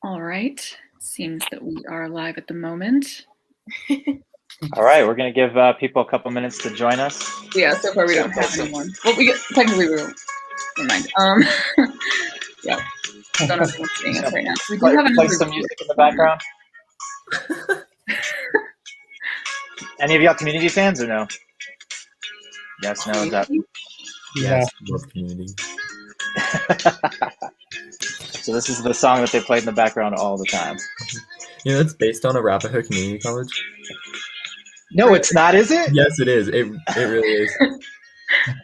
All right. Seems that we are live at the moment. All right, we're going to give people a couple minutes to join us. Yeah, so far we don't have anyone. Well, technically we don't. Never mind. Yeah, don't have anyone seeing us right now. We do have play some music in the background. Any of y'all Community fans or no? Yes, no, is that? Yes, love Community. So this is the song that they played in the background all the time. You know, it's based on Arapahoe Community College. No, it's not, is it? Yes, it is. It really is.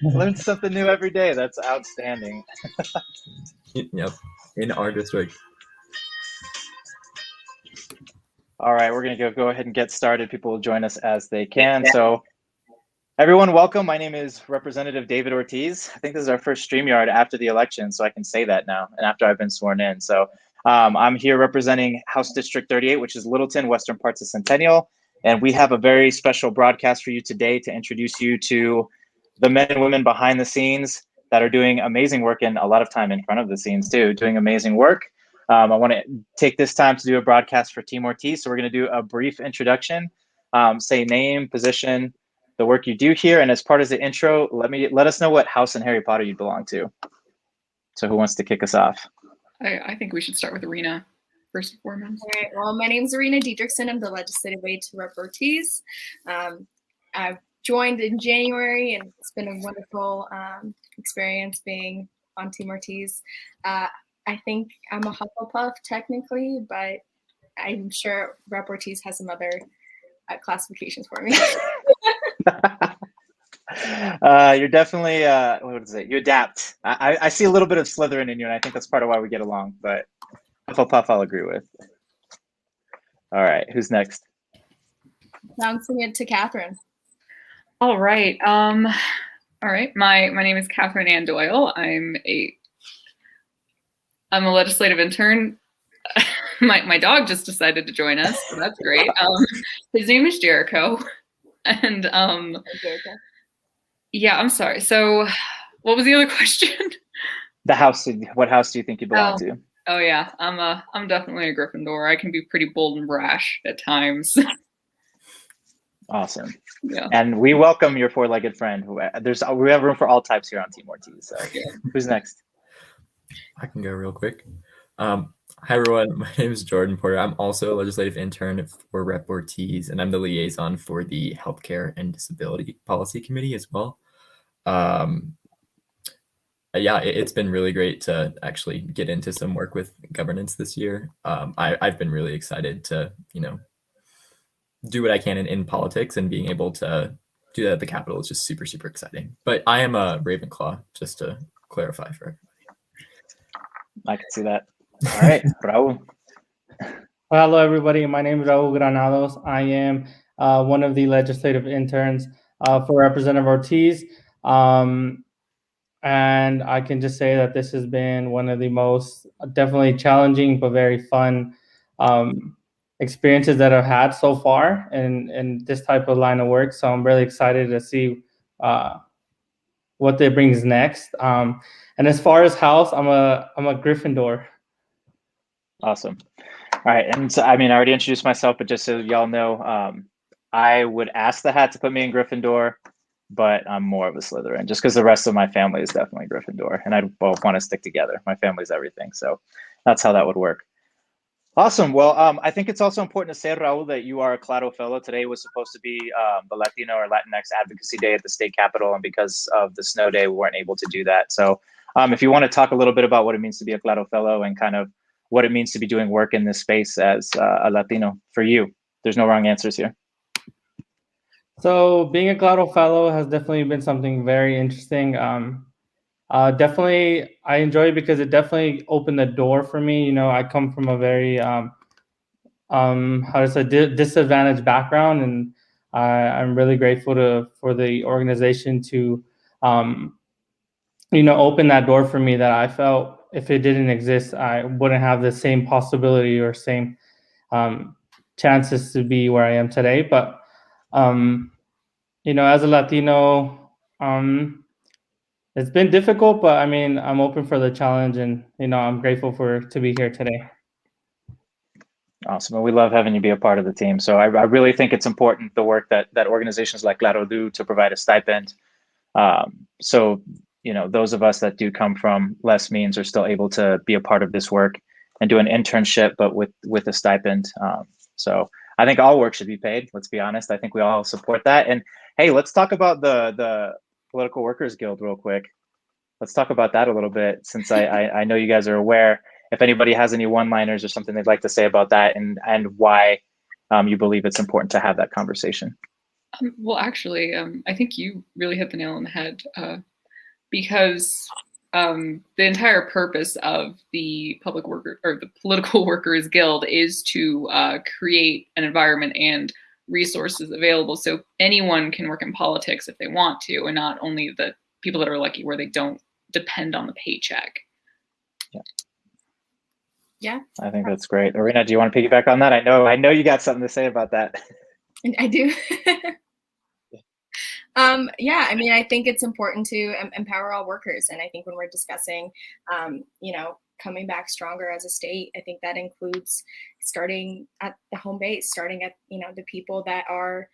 Learn something new every day. That's outstanding. Yep, in our district. All right, we're going to go ahead and get started. People will join us as they can. So everyone, welcome. My name is Representative David Ortiz. I think this is our first StreamYard after the election, so I can say that now and after I've been sworn in. So I'm here representing House District 38, which is Littleton, western parts of Centennial. And we have a very special broadcast for you today to introduce you to the men and women behind the scenes that are doing amazing work, and a lot of time in front of the scenes too, doing amazing work. I want to take this time to do a broadcast for Team Ortiz. So we're going to do a brief introduction, say name, position, the work you do here. And as part of the intro, let us know what house in Harry Potter you belong to. So who wants to kick us off? I think we should start with Arena first and foremost. All right. Well, my name is Arena Diedrichson. I'm the legislative aide to Rep. Ortiz. I've joined in January, and it's been a wonderful experience being on Team Ortiz. I think I'm a Hufflepuff technically, but I'm sure Rep. Ortiz has some other classifications for me. You're definitely, what is it? You adapt. I see a little bit of Slytherin in you, and I think that's part of why we get along, but Hufflepuff I'll agree with. All right, who's next? Bouncing it to Catherine. All right. All right. My name is Catherine Ann Doyle. I'm a legislative intern. My dog just decided to join us, so that's great. His name is Jericho, and yeah, I'm sorry. So, what was the other question? The house. What house do you think you belong to? Oh yeah, I'm definitely a Gryffindor. I can be pretty bold and brash at times. Awesome. Yeah. And we welcome your four-legged friend. We have room for all types here on Team Ortiz. So yeah. Who's next? I can go real quick. Hi everyone, my name is Jordan Porter. I'm also a legislative intern for Rep. Ortiz, and I'm the liaison for the Healthcare and Disability Policy Committee as well. Yeah, it's been really great to actually get into some work with governance this year. I've been really excited to, do what I can in politics, and being able to do that at the Capitol is just super, super exciting. But I am a Ravenclaw, just to clarify for everybody. I can see that. All right, Raul. Well, hello, everybody. My name is Raul Granados. I am one of the legislative interns for Representative Ortiz. And I can just say that this has been one of the most definitely challenging but very fun experiences that I've had so far in this type of line of work. So I'm really excited to see what it brings next. And as far as house, I'm a Gryffindor. Awesome. All right, and so, I already introduced myself, but just so y'all know, I would ask the hat to put me in Gryffindor, but I'm more of a Slytherin, just because the rest of my family is definitely Gryffindor, and I both want to stick together. My family's everything, so that's how that would work. Awesome. Well, I think it's also important to say, Raul, that you are a Claro Fellow. Today was supposed to be the Latino or Latinx Advocacy Day at the state capitol, and because of the snow day, we weren't able to do that. So if you want to talk a little bit about what it means to be a Claro Fellow and kind of what it means to be doing work in this space as a Latino for you. There's no wrong answers here. So being a Claro Fellow has definitely been something very interesting. Definitely, I enjoy it because it definitely opened the door for me. I come from a very, disadvantaged background, and I'm really grateful for the organization to, open that door for me that I felt if it didn't exist, I wouldn't have the same possibility or same chances to be where I am today. But, as a Latino, it's been difficult, but I'm open for the challenge, and I'm grateful to be here today. Awesome. Well, we love having you be a part of the team. So I really think it's important, the work that organizations like Claro do to provide a stipend. So, those of us that do come from less means are still able to be a part of this work and do an internship, but with a stipend. So I think all work should be paid. Let's be honest. I think we all support that. And hey, let's talk about the Political Workers Guild real quick. Let's talk about that a little bit, since I know you guys are aware. If anybody has any one-liners or something they'd like to say about that, and why you believe it's important to have that conversation. Well, actually, I think you really hit the nail on the head, because the entire purpose of the Political Workers Guild is to create an environment and resources available so anyone can work in politics if they want to, and not only the people that are lucky where they don't depend on the paycheck. Yeah, I think that's great. Irina, do you want to piggyback on that? I know you got something to say about that. I do. Yeah, I mean, I think it's important to empower all workers. And I think when we're discussing, coming back stronger as a state, I think that includes starting at the home base, starting at, the people that are,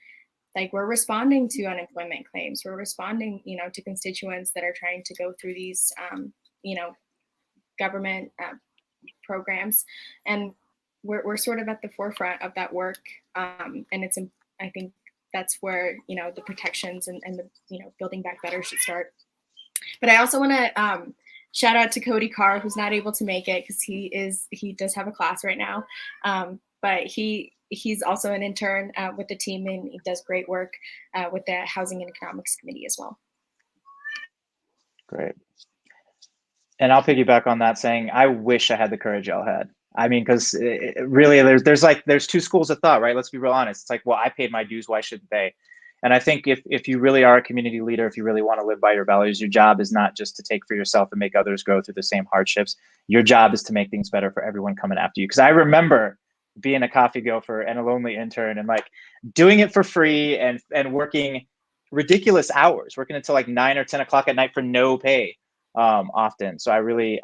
like, we're responding to unemployment claims. We're responding, to constituents that are trying to go through these, government programs. And we're sort of at the forefront of that work. And I think that's where, the protections and the, building back better should start. But I also want to shout out to Cody Carr, who's not able to make it because he does have a class right now. But he's also an intern with the team, and he does great work with the Housing and Economics Committee as well. Great. And I'll piggyback on that, saying I wish I had the courage y'all had. I mean, because really, there's two schools of thought, right? Let's be real honest. It's like, well, I paid my dues, why shouldn't they? And I think if you really are a community leader, if you really want to live by your values, your job is not just to take for yourself and make others go through the same hardships. Your job is to make things better for everyone coming after you. Because I remember being a coffee gopher and a lonely intern and like doing it for free and working ridiculous hours, working until like 9 or 10 o'clock at night for no pay. Often. So I really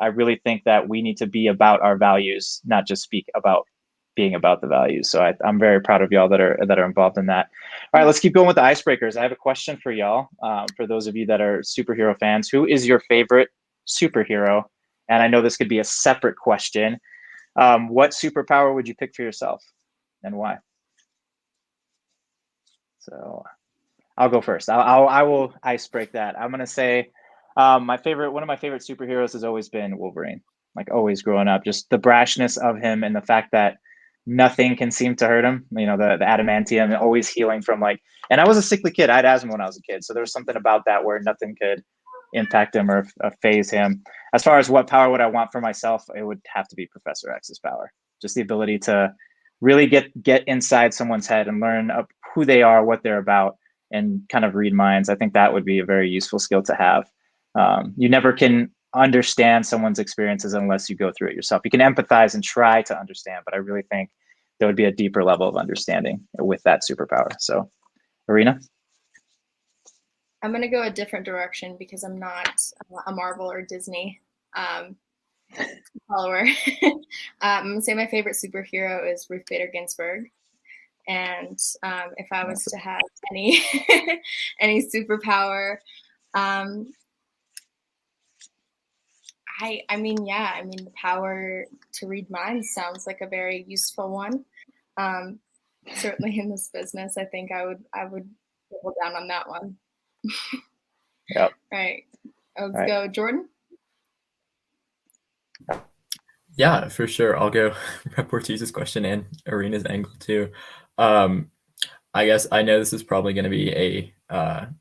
think that we need to be about our values, not just speak about being about the values. So I'm very proud of y'all that are involved in that. All right, let's keep going with the icebreakers. I have a question for y'all. For those of you that are superhero fans, who is your favorite superhero? And I know this could be a separate question. What superpower would you pick for yourself, and why? So I'll go first. I will ice break that. I'm gonna say one of my favorite superheroes has always been Wolverine. Like, always growing up, just the brashness of him and the fact that nothing can seem to hurt him. The adamantium, always healing from and I was a sickly kid. I had asthma when I was a kid. So there was something about that where nothing could impact him or phase him. As far as what power would I want for myself, it would have to be Professor X's power. Just the ability to really get inside someone's head and learn who they are, what they're about, and kind of read minds. I think that would be a very useful skill to have. You never can understand someone's experiences unless you go through it yourself. You can empathize and try to understand, but I really think there would be a deeper level of understanding with that superpower. So, Irina? I'm going to go a different direction because I'm not a Marvel or Disney follower. I'm going to say my favorite superhero is Ruth Bader Ginsburg. And if I was to have any superpower, the power to read minds sounds like a very useful one. Certainly in this business, I think I would double down on that one. Yep. Right. Let's go, Jordan. Yeah, for sure. I'll go Rep. Ortiz's question and Irina's angle too. I guess I know this is probably going to be an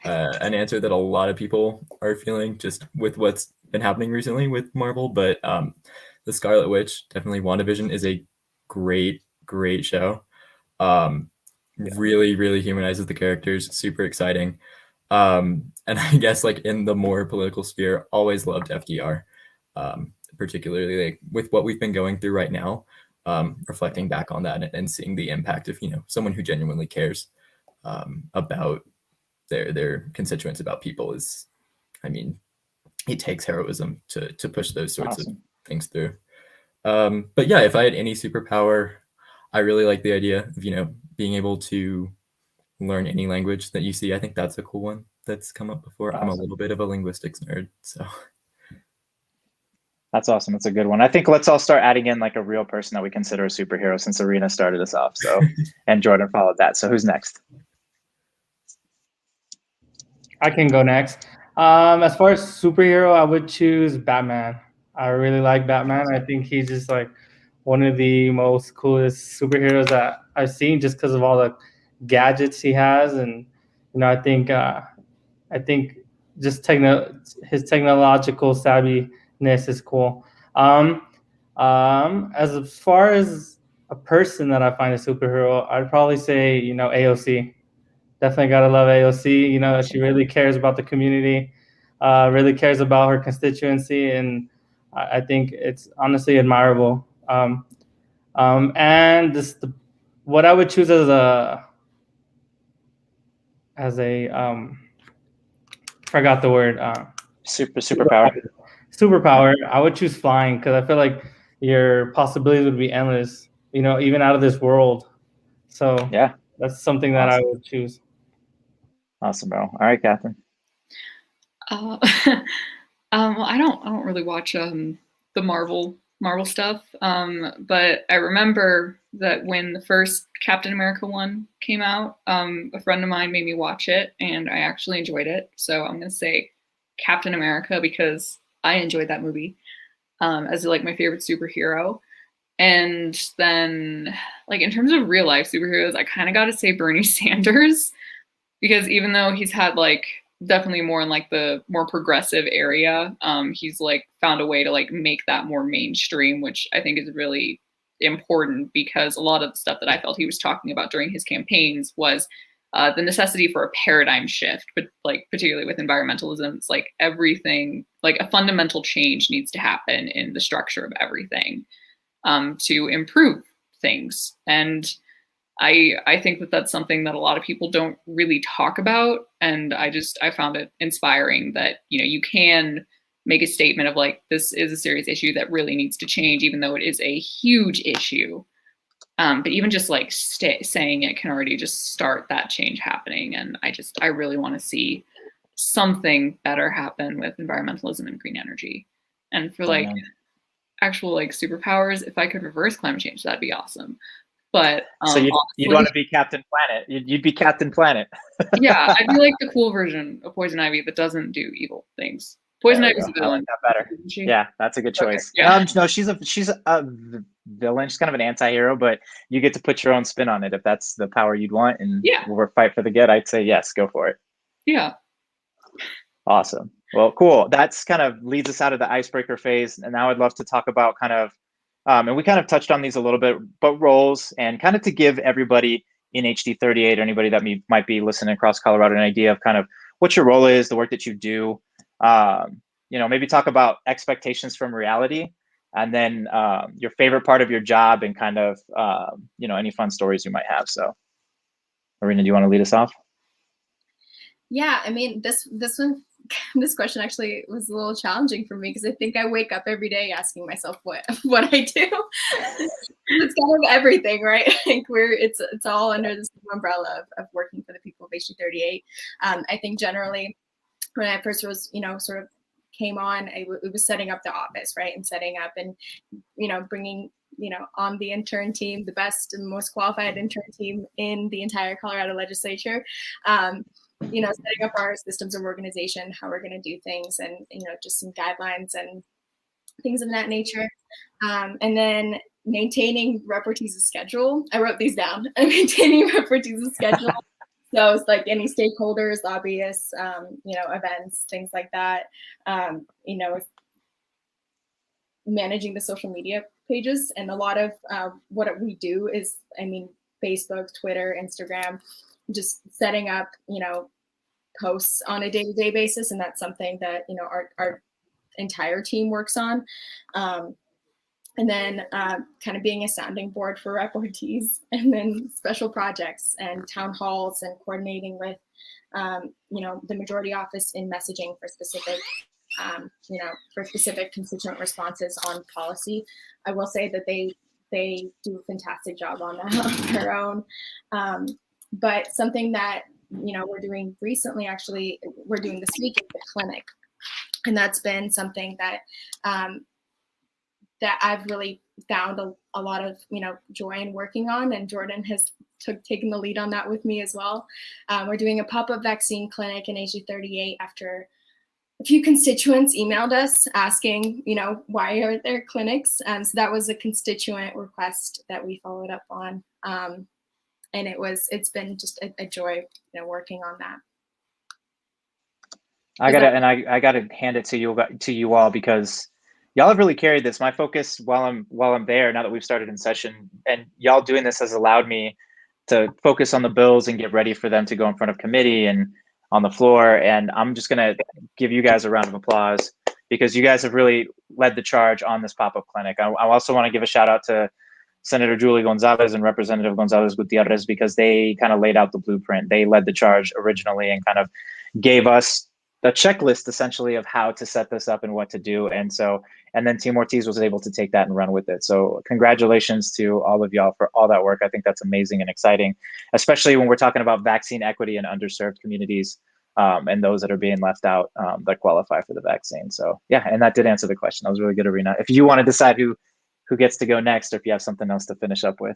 answer that a lot of people are feeling just with what's been happening recently with Marvel, but The Scarlet Witch, definitely WandaVision, is a great show. Really, really humanizes the characters, super exciting. And I guess in the more political sphere, always loved FDR, particularly with what we've been going through right now, reflecting back on that and seeing the impact of, someone who genuinely cares about their constituents, about people is, it takes heroism to push those sorts of things through. But yeah, if I had any superpower, I really like the idea of, being able to learn any language that you see. I think that's a cool one that's come up before. Awesome. I'm a little bit of a linguistics nerd, so. That's awesome. That's a good one. I think let's all start adding in like a real person that we consider a superhero, since Arena started us off. So, and Jordan followed that. So who's next? I can go next. As far as superhero, I would choose Batman. I really like Batman. I think he's just like one of the most coolest superheroes that I've seen, just because of all the gadgets he has, and I think just his technological savviness is cool. As far as a person that I find a superhero, I'd probably say AOC. Definitely gotta love AOC. She really cares about the community, really cares about her constituency, and I think it's honestly admirable. And what I would choose as a forgot the word. Superpower. Superpower. I would choose flying, because I feel like your possibilities would be endless. Even out of this world. So yeah, that's something that I would choose. Awesome, bro. All right, Catherine. Well, I don't really watch the Marvel stuff, but I remember that when the first Captain America one came out, a friend of mine made me watch it, and I actually enjoyed it. So I'm gonna say Captain America, because I enjoyed that movie as like my favorite superhero. And then, like, in terms of real life superheroes, I kind of got to say Bernie Sanders, because even though he's had like definitely more in like the more progressive area, he's like found a way to like make that more mainstream, which I think is really important, because a lot of the stuff that I felt he was talking about during his campaigns was the necessity for a paradigm shift, but like particularly with environmentalism, it's like everything, like a fundamental change needs to happen in the structure of everything to improve things. And I think that that's something that a lot of people don't really talk about. And I found it inspiring that, you can make a statement of like, this is a serious issue that really needs to change, even though it is a huge issue. But even just like saying it can already just start that change happening. And I really want to see something better happen with environmentalism and green energy. And for like actual like superpowers, if I could reverse climate change, that'd be awesome. But so you'd want to be Captain Planet. You'd be Captain Planet. Yeah, I'd be like the cool version of Poison Ivy that doesn't do evil things. Poison Ivy's a villain. That better. Yeah, that's a good choice. Okay, yeah. No, she's a villain. She's kind of an anti-hero, but you get to put your own spin on it if that's the power you'd want, and we're fight for the good. I'd say yes, go for it. Yeah. Awesome. Well, cool. That's kind of leads us out of the icebreaker phase, and now I'd love to talk about kind of, and we kind of touched on these a little bit, but roles, and kind of to give everybody in HD 38 or anybody that might be listening across Colorado an idea of kind of what your role is, the work that you do. Maybe talk about expectations from reality, and then your favorite part of your job, and kind of any fun stories you might have. So, Arena, do you want to lead us off? Yeah, I mean, this question actually was a little challenging for me, because I think I wake up every day asking myself what I do. It's kind of everything, right? Like it's all under this umbrella of working for the people of HD 38. I think generally when I first was, sort of came on, it was setting up the office, right? And setting up and, bringing, on the intern team, the best and most qualified intern team in the entire Colorado legislature. Setting up our systems of organization, how we're going to do things, and, just some guidelines and things of that nature. And then maintaining Rep. Ortiz's schedule. I wrote these down. Maintaining Rep. Ortiz's schedule. So it's like any stakeholders, lobbyists, events, things like that. Managing the social media pages. And a lot of what we do is, Facebook, Twitter, Instagram, just setting up, posts on a day-to-day basis. And that's something that, our entire team works on. And then kind of being a sounding board for Rep. Ortiz, and then special projects and town halls, and coordinating with, the majority office in messaging for specific for specific constituent responses on policy. I will say that they do a fantastic job on that on their own. But something that we're doing recently, actually, we're doing this week is the clinic, and that's been something that that I've really found a lot of joy in working on, and Jordan has taken the lead on that with me as well. We're doing a pop-up vaccine clinic in AG38 after a few constituents emailed us asking, why are there clinics? So that was a constituent request that we followed up on, and it's been just a joy, working on that. I gotta hand it to you all, because y'all have really carried this. My focus while I'm there, now that we've started in session, and y'all doing this has allowed me to focus on the bills and get ready for them to go in front of committee and on the floor. And I'm just gonna give you guys a round of applause, because you guys have really led the charge on this pop-up clinic. I also want to give a shout out to Senator Julie Gonzalez and Representative Gonzalez Gutierrez, because they kind of laid out the blueprint. They led the charge originally and kind of gave us a checklist essentially of how to set this up and what to do. And then Team Ortiz was able to take that and run with it. So congratulations to all of y'all for all that work. I think that's amazing and exciting, especially when we're talking about vaccine equity in underserved communities, and those that are being left out that qualify for the vaccine. So yeah, and that did answer the question. That was really good, Arena. If you want to decide who gets to go next, or if you have something else to finish up with.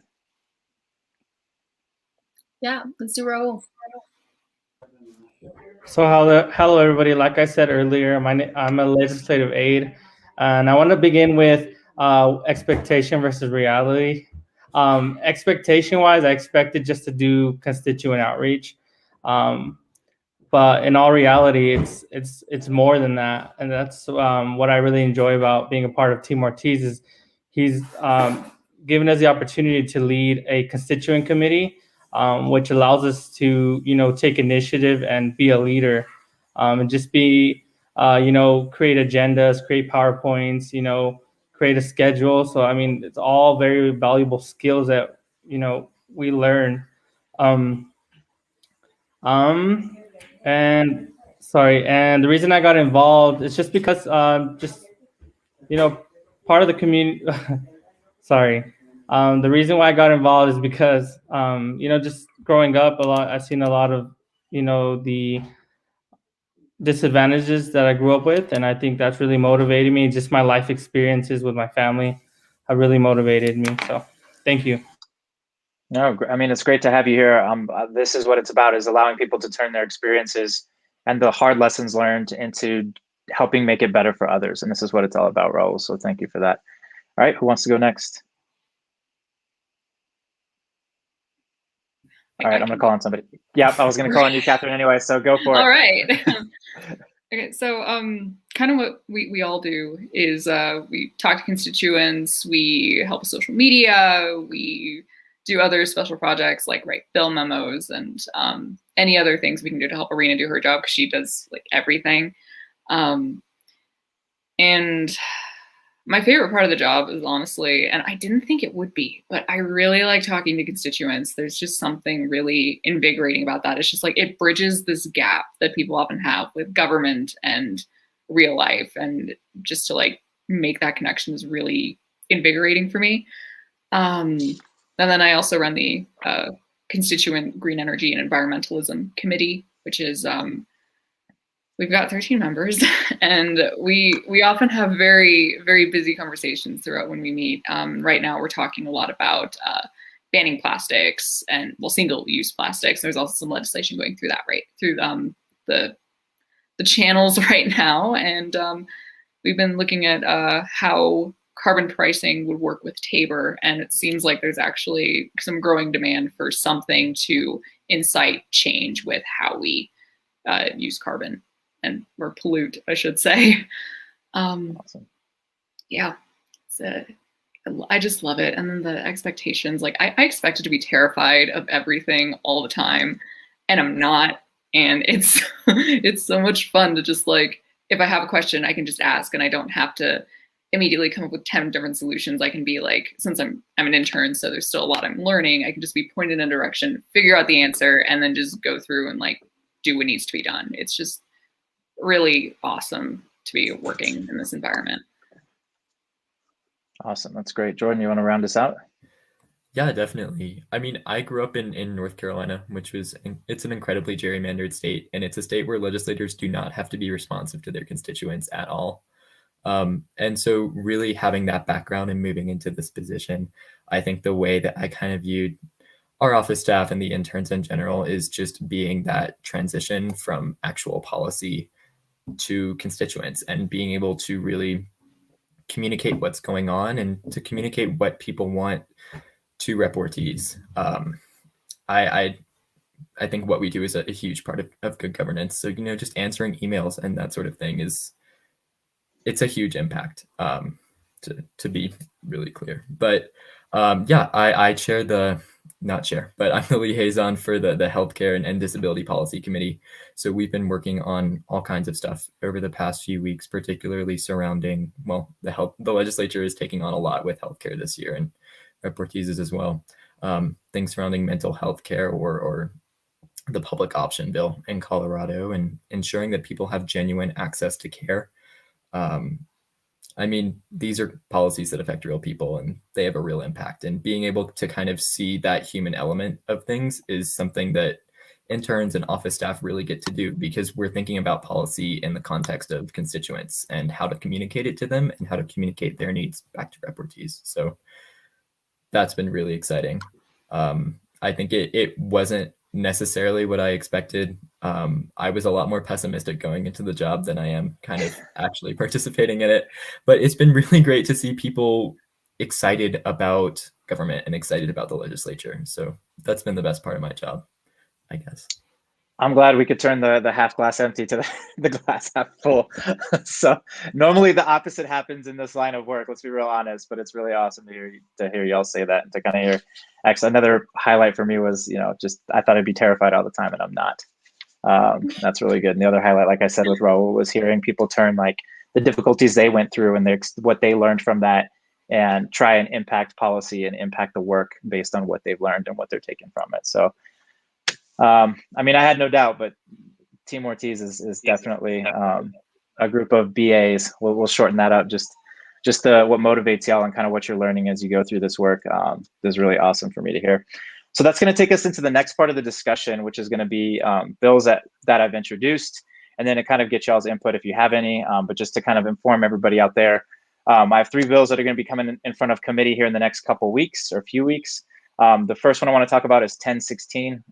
Yeah, let's do Raul. So hello everybody. Like I said earlier, I'm a legislative aide, and I want to begin with expectation versus reality. Expectation-wise, I expected just to do constituent outreach, but in all reality, it's more than that, and that's what I really enjoy about being a part of Team Ortiz. Is he's given us the opportunity to lead a constituent committee, which allows us to, take initiative and be a leader, and just be, create agendas, create PowerPoints, create a schedule. So, I mean, it's all very valuable skills that, we learn. And the reason I got involved is just because, part of the community, the reason why I got involved is because, just growing up I've seen a lot of, the disadvantages that I grew up with. And I think that's really motivated me. Just my life experiences with my family have really motivated me. So thank you. No, I mean, it's great to have you here. This is what it's about, is allowing people to turn their experiences and the hard lessons learned into helping make it better for others. And this is what it's all about, Raul. So thank you for that. All right, who wants to go next? All right, I'm going to call on somebody. Yeah, I was going to call on you, Catherine, anyway, so go for it. All right. Okay, so kind of what we all do is we talk to constituents, we help with social media, we do other special projects like write bill memos and any other things we can do to help Arena do her job, because she does like everything. And my favorite part of the job is honestly, and I didn't think it would be, but I really like talking to constituents. There's just something really invigorating about that. It's just like it bridges this gap that people often have with government and real life, and just to like make that connection is really invigorating for me. And then I also run the Constituent Green Energy and Environmentalism Committee, which is we've got 13 members, and we often have very, very busy conversations throughout when we meet. Right now, we're talking a lot about banning plastics and, well, single-use plastics. There's also some legislation going through that through the channels right now, and we've been looking at how carbon pricing would work with Tabor, and it seems like there's actually some growing demand for something to incite change with how we use carbon or pollute, I should say. Awesome. Yeah, I just love it. And then the expectations, like I expected to be terrified of everything all the time, and I'm not. And it's it's so much fun to just like, if I have a question, I can just ask, and I don't have to immediately come up with 10 different solutions. I can be like, since I'm an intern, so there's still a lot I'm learning, I can just be pointed in a direction, figure out the answer, and then just go through and like do what needs to be done. It's just really awesome to be working in this environment. Awesome, that's great. Jordan, you want to round us out? Yeah, definitely. I mean, I grew up in North Carolina, which it's an incredibly gerrymandered state, and it's a state where legislators do not have to be responsive to their constituents at all. And so really having that background and moving into this position, I think the way that I kind of viewed our office staff and the interns in general is just being that transition from actual policy to constituents and being able to really communicate what's going on and to communicate what people want to reportees. I think what we do is a huge part of good governance. So, just answering emails and that sort of thing it's a huge impact, to be really clear. But yeah, I chair but I'm the liaison for the Healthcare and Disability Policy Committee. So we've been working on all kinds of stuff over the past few weeks, particularly surrounding, the legislature is taking on a lot with healthcare this year, and reportees as well. Things surrounding mental health care or the public option bill in Colorado, and ensuring that people have genuine access to care. I mean, these are policies that affect real people and they have a real impact, and being able to kind of see that human element of things is something that interns and office staff really get to do, because we're thinking about policy in the context of constituents and how to communicate it to them and how to communicate their needs back to reportees. So that's been really exciting. I think it wasn't necessarily what I expected. I was a lot more pessimistic going into the job than I am kind of actually participating in it. But it's been really great to see people excited about government and excited about the legislature. So that's been the best part of my job, I guess. I'm glad we could turn the half glass empty to the glass half full. So normally the opposite happens in this line of work, let's be real honest, but it's really awesome to hear y'all say that, and to kind of hear. Actually, another highlight for me was, just I thought I'd be terrified all the time, and I'm not. That's really good. And the other highlight, like I said with Raul, was hearing people turn like the difficulties they went through and what they learned from that, and try and impact policy and impact the work based on what they've learned and what they're taking from it. So I mean, I had no doubt, but Team Ortiz is definitely a group of BAs. We'll shorten that up. Just what motivates y'all and kind of what you're learning as you go through this work is really awesome for me to hear. So that's going to take us into the next part of the discussion, which is going to be bills that I've introduced, and then to kind of get y'all's input if you have any. But just to kind of inform everybody out there, I have 3 bills that are going to be coming in front of committee here in the next couple weeks or a few weeks. The first one I want to talk about is 1016,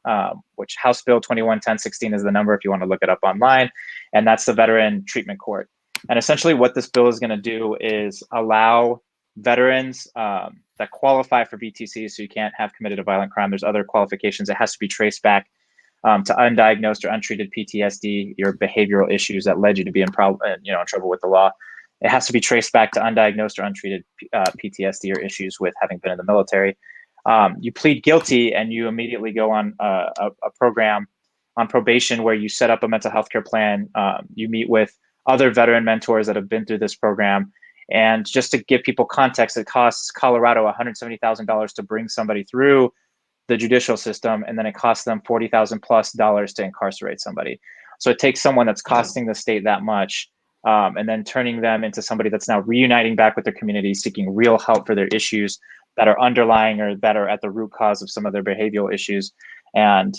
which House Bill 21-1016 is the number if you want to look it up online, and that's the Veteran Treatment Court. And essentially what this bill is going to do is allow veterans that qualify for VTC, so you can't have committed a violent crime. There's other qualifications. It has to be traced back to undiagnosed or untreated PTSD, your behavioral issues that led you to be in trouble with the law. It has to be traced back to undiagnosed or untreated PTSD or issues with having been in the military. You plead guilty and you immediately go on a program on probation where you set up a mental health care plan. You meet with other veteran mentors that have been through this program. And just to give people context, it costs Colorado $170,000 to bring somebody through the judicial system, and then it costs them $40,000+ to incarcerate somebody. So it takes someone that's costing the state that much, and then turning them into somebody that's now reuniting back with their community, seeking real help for their issues that are underlying or that are at the root cause of some of their behavioral issues, and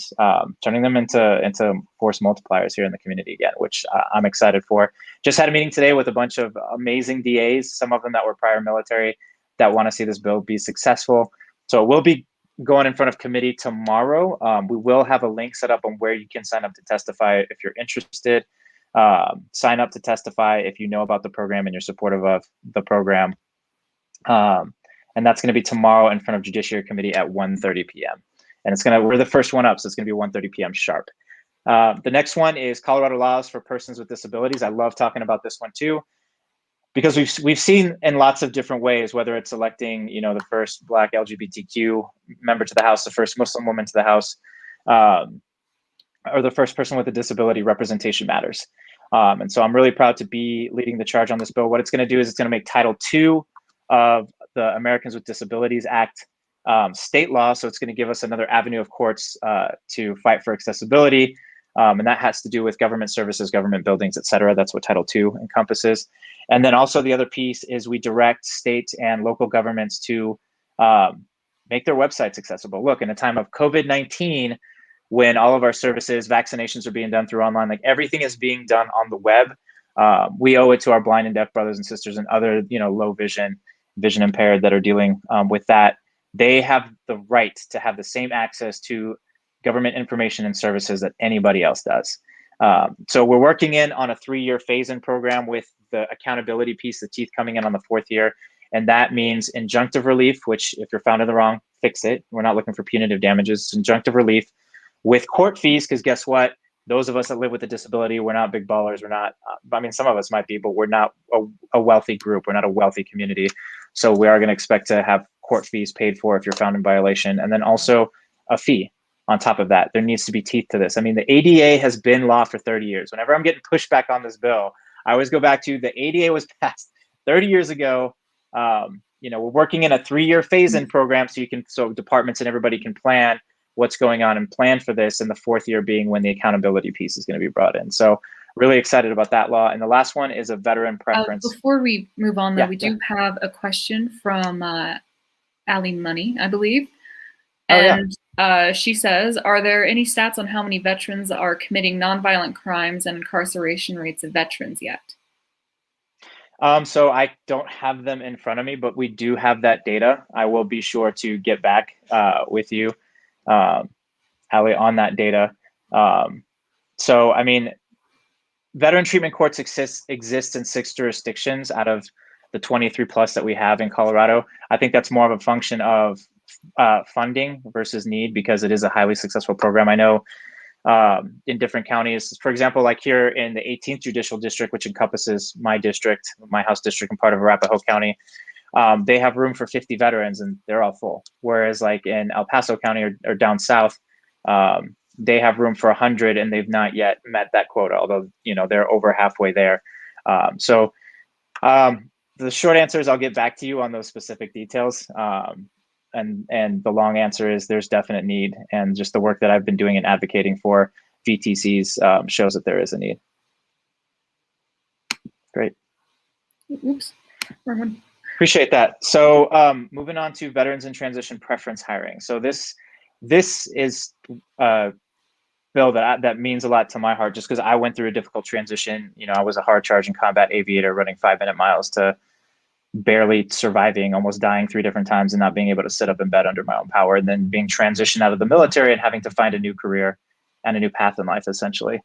turning them into force multipliers here in the community again, which I'm excited for. Just had a meeting today with a bunch of amazing DAs, some of them that were prior military, that want to see this bill be successful. So we'll be going in front of committee tomorrow. We will have a link set up on where you can sign up to testify if you're interested. Sign up to testify if you know about the program and you're supportive of the program. And that's going to be tomorrow in front of Judiciary Committee at 1:30 p.m. And we're the first one up, so it's going to be 1:30 p.m. sharp. The next one is Colorado Laws for Persons with Disabilities. I love talking about this one too, because we've seen in lots of different ways, whether it's electing, the first Black LGBTQ member to the House, the first Muslim woman to the House, or the first person with a disability, representation matters. And so I'm really proud to be leading the charge on this bill. What it's going to do is it's going to make Title II of the Americans with Disabilities Act state law. So it's going to give us another avenue of courts to fight for accessibility. And that has to do with government services, government buildings, et cetera. That's what Title II encompasses. And then also the other piece is we direct state and local governments to make their websites accessible. Look, in a time of COVID-19, when all of our services, vaccinations are being done through online, like everything is being done on the web. We owe it to our blind and deaf brothers and sisters and other, low vision impaired that are dealing with that. They have the right to have the same access to government information and services that anybody else does. So we're working in on a 3-year phase-in program with the accountability piece, the teeth coming in on the 4th year. And that means injunctive relief, which if you're found in the wrong, fix it. We're not looking for punitive damages. It's injunctive relief with court fees, because guess what? Those of us that live with a disability, we're not big ballers. We're not, some of us might be, but we're not a wealthy group. We're not a wealthy community. So we are going to expect to have court fees paid for if you're found in violation. And then also a fee on top of that. There needs to be teeth to this. I mean, the ADA has been law for 30 years. Whenever I'm getting pushback on this bill, I always go back to the ADA was passed 30 years ago. We're working in a 3-year phase-in program so departments and everybody can plan what's going on and plan for this, and the 4th year being when the accountability piece is going to be brought in. So really excited about that law. And the last one is a veteran preference. Before we move on, though, we do have a question from Ali Money, I believe. And she says, are there any stats on how many veterans are committing nonviolent crimes and incarceration rates of veterans yet? So I don't have them in front of me, but we do have that data. I will be sure to get back with you, Ali, on that data. So, I mean, veteran treatment courts exist in 6 jurisdictions out of the 23 plus that we have in Colorado. I think that's more of a function of funding versus need, because it is a highly successful program. I know in different counties, for example, like here in the 18th Judicial District, which encompasses my district, my House district, and part of Arapahoe County, they have room for 50 veterans and they're all full. Whereas like in El Paso County or down south, they have room for 100 and they've not yet met that quota, although, they're over halfway there. So the short answer is I'll get back to you on those specific details. And the long answer is there's definite need, and just the work that I've been doing and advocating for VTCs shows that there is a need. Great. Oops. Appreciate that. So moving on to veterans and transition preference hiring. So this is a bill that means a lot to my heart, just because I went through a difficult transition. I was a hard charging combat aviator running 5-minute miles to barely surviving, almost dying 3 different times and not being able to sit up in bed under my own power, and then being transitioned out of the military and having to find a new career and a new path in life, essentially.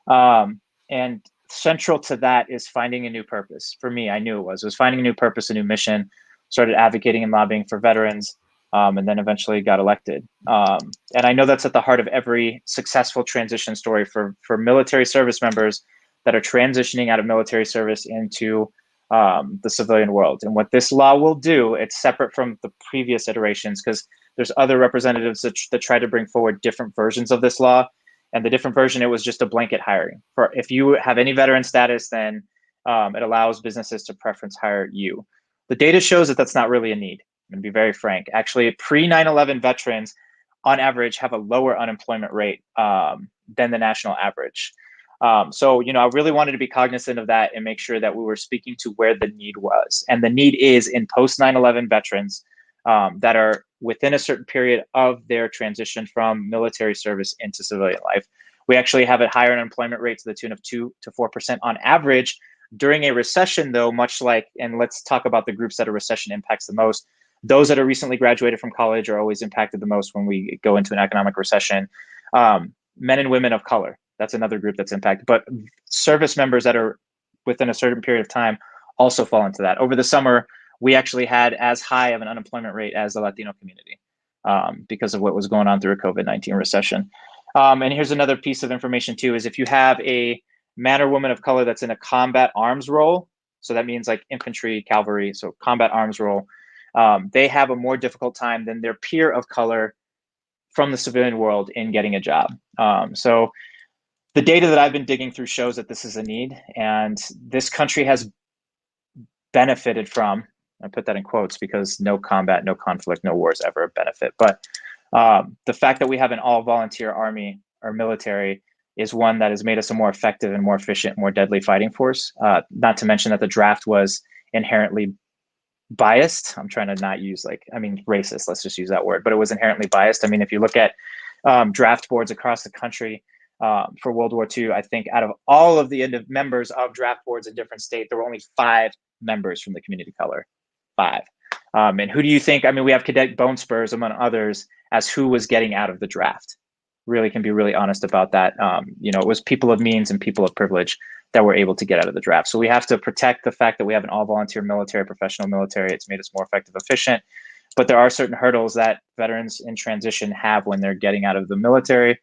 And central to that is finding a new purpose. For me, I knew it was finding a new purpose, a new mission, started advocating and lobbying for veterans, and then eventually got elected. And I know that's at the heart of every successful transition story for military service members that are transitioning out of military service into the civilian world. And what this law will do, it's separate from the previous iterations, because there's other representatives that try to bring forward different versions of this law. And the different version, it was just a blanket hiring. For if you have any veteran status, then it allows businesses to preference hire you. The data shows that that's not really a need. I'm going to be very frank. Actually, pre-9/11 veterans, on average, have a lower unemployment rate than the national average. So, I really wanted to be cognizant of that and make sure that we were speaking to where the need was. And the need is in post 9/11 veterans that are within a certain period of their transition from military service into civilian life. We actually have a higher unemployment rate to the tune of 2 to 4% on average during a recession, though, much like, and let's talk about the groups that a recession impacts the most. Those that are recently graduated from college are always impacted the most when we go into an economic recession. Men and women of color, that's another group that's impacted. But service members that are within a certain period of time also fall into that. Over the summer, we actually had as high of an unemployment rate as the Latino community because of what was going on through a COVID-19 recession. And here's another piece of information too, is if you have a man or woman of color that's in a combat arms role, so that means like infantry, cavalry, so combat arms role, they have a more difficult time than their peer of color from the civilian world in getting a job. So the data that I've been digging through shows that this is a need, and this country has benefited from, I put that in quotes because no combat, no conflict, no war is ever a benefit. But the fact that we have an all volunteer army or military is one that has made us a more effective and more efficient, more deadly fighting force. Not to mention that the draft was inherently biased. I'm trying to not use racist, let's just use that word, but it was inherently biased. I mean, if you look at draft boards across the country for World War II, I think out of all of the members of draft boards in different states, there were only 5 members from the community of color. 5. And who do you think? I mean, we have Cadet Bone Spurs, among others, as who was getting out of the draft. Really can be really honest about that. It was people of means and people of privilege that were able to get out of the draft. So we have to protect the fact that we have an all-volunteer military, professional military. It's made us more effective, efficient. But there are certain hurdles that veterans in transition have when they're getting out of the military.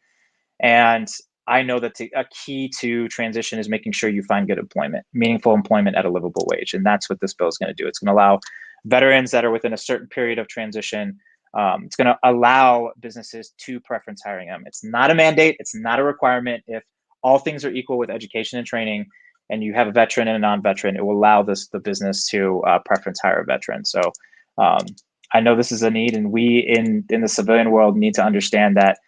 And I know that a key to transition is making sure you find good employment, meaningful employment at a livable wage. And that's what this bill is going to do. It's going to allow veterans that are within a certain period of transition, it's going to allow businesses to preference hiring them. It's not a mandate. It's not a requirement. If all things are equal with education and training, and you have a veteran and a non-veteran, it will allow the business to preference hire a veteran. So I know this is a need, and we in the civilian world need to understand that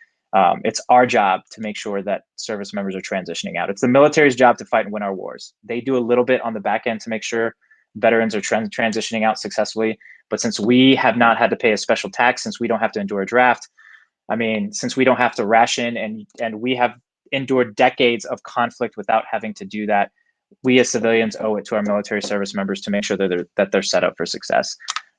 it's our job to make sure that service members are transitioning out. It's the military's job to fight and win our wars. They do a little bit on the back end to make sure veterans are transitioning out successfully. But since we have not had to pay a special tax, since we don't have to endure a draft, I mean, since we don't have to ration, and we have endured decades of conflict without having to do that, we as civilians owe it to our military service members to make sure that they're set up for success.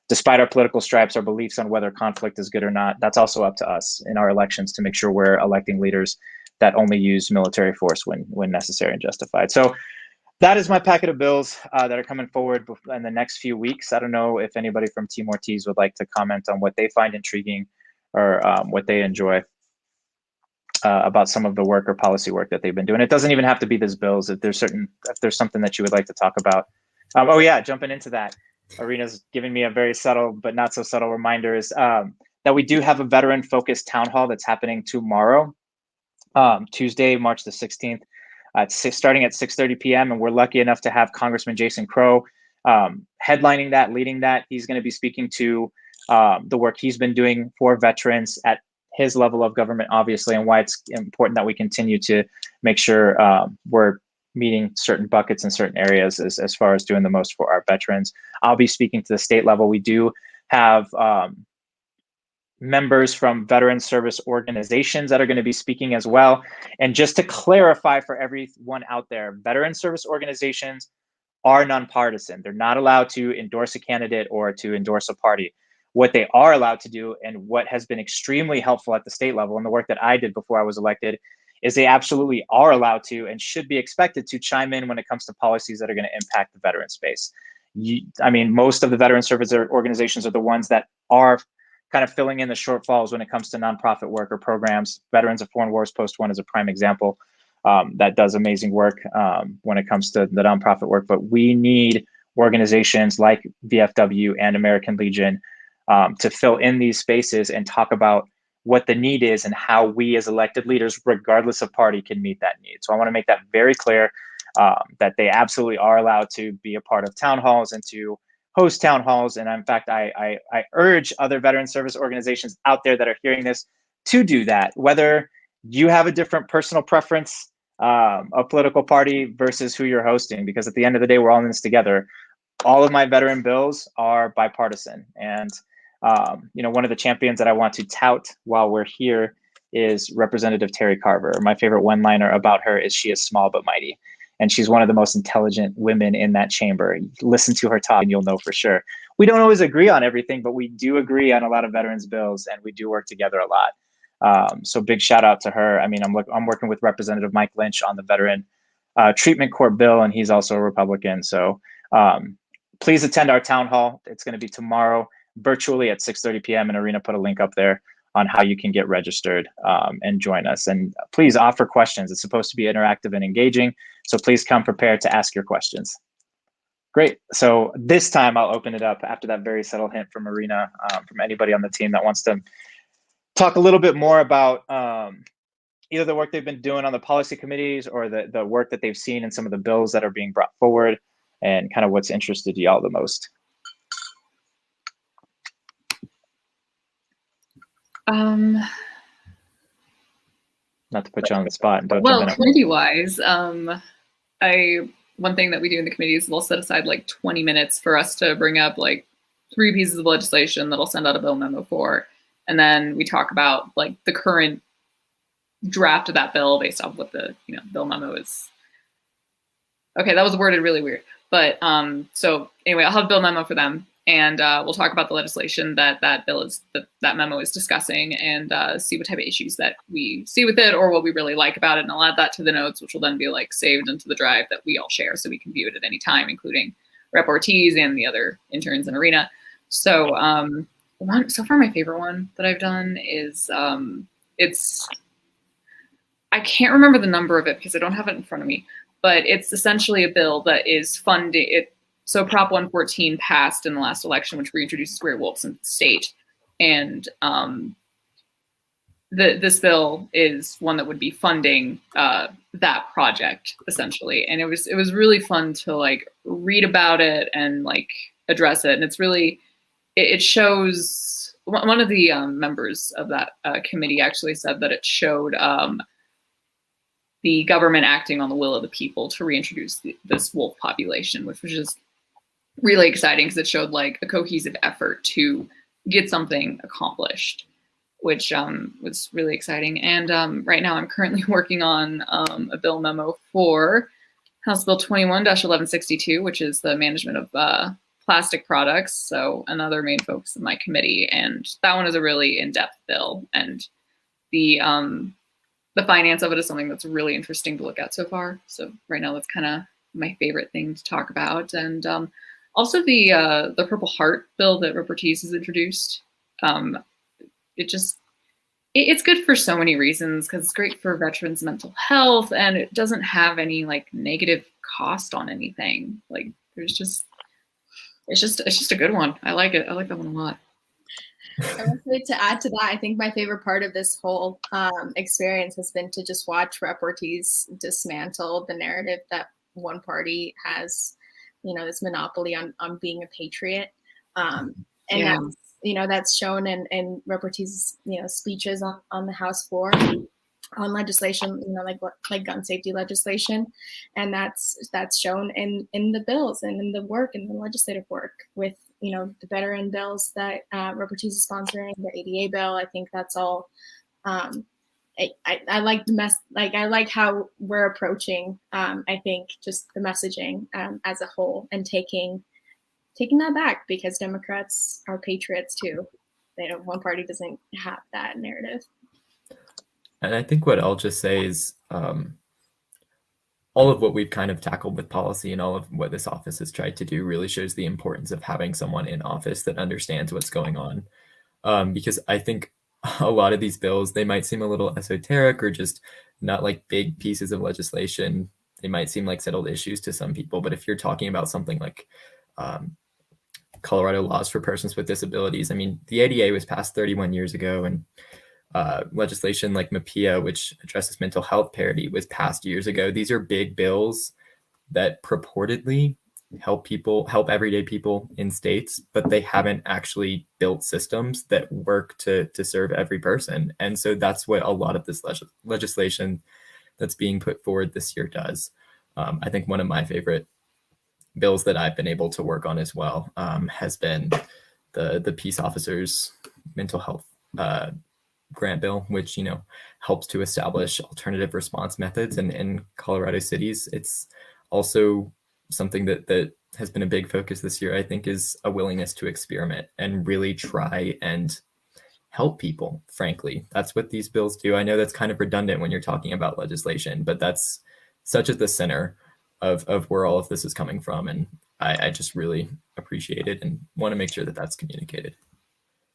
Despite our political stripes, our beliefs on whether conflict is good or not, that's also up to us in our elections to make sure we're electing leaders that only use military force when necessary and justified. So that is my packet of bills that are coming forward in the next few weeks. I don't know if anybody from Team Ortiz would like to comment on what they find intriguing or what they enjoy about some of the work or policy work that they've been doing. It doesn't even have to be these bills. If there's something that you would like to talk about. Oh yeah, jumping into that. Arena's giving me a very subtle but not so subtle reminder is that we do have a veteran-focused town hall that's happening tomorrow, Tuesday, March the 16th, starting at 6:30 p.m. And we're lucky enough to have Congressman Jason Crow headlining that, leading that. He's going to be speaking to the work he's been doing for veterans at his level of government, obviously, and why it's important that we continue to make sure we're meeting certain buckets in certain areas as far as doing the most for our veterans. I'll be speaking to the state level. We do have members from veteran service organizations that are going to be speaking as well. And just to clarify for everyone out there, veteran service organizations are nonpartisan. They're not allowed to endorse a candidate or to endorse a party. What they are allowed to do, and what has been extremely helpful at the state level and the work that I did before I was elected, is they absolutely are allowed to and should be expected to chime in when it comes to policies that are going to impact the veteran space. I mean, most of the veteran service organizations are the ones that are kind of filling in the shortfalls when it comes to nonprofit work or programs. Veterans of Foreign Wars Post 1 is a prime example that does amazing work when it comes to the nonprofit work. But we need organizations like VFW and American Legion to fill in these spaces and talk about what the need is and how we as elected leaders, regardless of party, can meet that need. So I want to make that very clear that they absolutely are allowed to be a part of town halls and to host town halls. And in fact, I urge other veteran service organizations out there that are hearing this to do that, whether you have a different personal preference, a political party versus who you're hosting, because at the end of the day, we're all in this together. All of my veteran bills are bipartisan. And one of the champions that I want to tout while we're here is Representative Terry Carver. My favorite one-liner about her is she is small but mighty. And she's one of the most intelligent women in that chamber. Listen to her talk and you'll know for sure. We don't always agree on everything, but we do agree on a lot of veterans bills and we do work together a lot. So big shout out to her. I mean, I'm working with Representative Mike Lynch on the Veteran Treatment Court bill, and he's also a Republican. So please attend our town hall. It's going to be tomorrow, virtually at 6:30 p.m. and Arena put a link up there on how you can get registered and join us. And please offer questions. It's supposed to be interactive and engaging. So please come prepared to ask your questions. Great. So this time I'll open it up after that very subtle hint from Arena, from anybody on the team that wants to talk a little bit more about either the work they've been doing on the policy committees or the work that they've seen in some of the bills that are being brought forward and kind of what's interested y'all the most. not to put you on the spot. And don't Well, jump in. committee-wise, one thing that we do in the committee is we'll set aside like 20 minutes for us to bring up like 3 pieces of legislation that I'll send out a bill memo for. And then we talk about like the current draft of that bill based off what the bill memo is. Okay, that was worded really weird. But so anyway, I'll have a bill memo for them, and we'll talk about the legislation that memo is discussing, and see what type of issues that we see with it or what we really like about it. And I'll add that to the notes, which will then be like saved into the drive that we all share, so we can view it at any time, including Rep Ortiz and the other interns in Arena. So so far my favorite one that I've done is I can't remember the number of it because I don't have it in front of me, but it's essentially a bill that is funding it. So Prop 114 passed in the last election, which reintroduces werewolves in the state. And this bill is one that would be funding that project essentially. And it was really fun to like read about it and like address it. And it's really, it shows, one of the members of that committee actually said that it showed the government acting on the will of the people to reintroduce this wolf population, which was just really exciting because it showed like a cohesive effort to get something accomplished, which was really exciting. And right now I'm currently working on a bill memo for House Bill 21-1162, which is the management of plastic products. So another main focus of my committee. And that one is a really in-depth bill. And the finance of it is something that's really interesting to look at so far. So right now that's kind of my favorite thing to talk about. And also the Purple Heart bill that Rep Ortiz has introduced. It's good for so many reasons because it's great for veterans' mental health, and it doesn't have any like negative cost on anything. Like it's just a good one. I like it. I like that one a lot. I would say to add to that, I think my favorite part of this whole experience has been to just watch Rep Ortiz dismantle the narrative that one party has, this monopoly on being a patriot. That's shown in Rep Ortiz's, speeches on the House floor on legislation, like gun safety legislation. And that's shown in the bills and in the work and the legislative work with, the veteran bills that Rep Ortiz is sponsoring, the ADA bill. I think that's all. I like I like how we're approaching. I think just the messaging as a whole and taking that back, because Democrats are patriots too. One party doesn't have that narrative. And I think what I'll just say is all of what we've kind of tackled with policy and all of what this office has tried to do really shows the importance of having someone in office that understands what's going on. Because I think a lot of these bills, they might seem a little esoteric or just not like big pieces of legislation. They might seem like settled issues to some people, but if you're talking about something like Colorado laws for persons with disabilities, I mean, the ADA was passed 31 years ago, and legislation like MAPIA, which addresses mental health parity, was passed years ago. These are big bills that purportedly help everyday people in states, but they haven't actually built systems that work to serve every person. And so that's what a lot of this legislation that's being put forward this year does. I think one of my favorite bills that I've been able to work on as well has been the peace officers mental health grant bill, which helps to establish alternative response methods in Colorado cities. It's also something that has been a big focus this year, I think, is a willingness to experiment and really try and help people. Frankly, that's what these bills do. I know that's kind of redundant when you're talking about legislation, but that's such at the center of where all of this is coming from. And I just really appreciate it and want to make sure that that's communicated.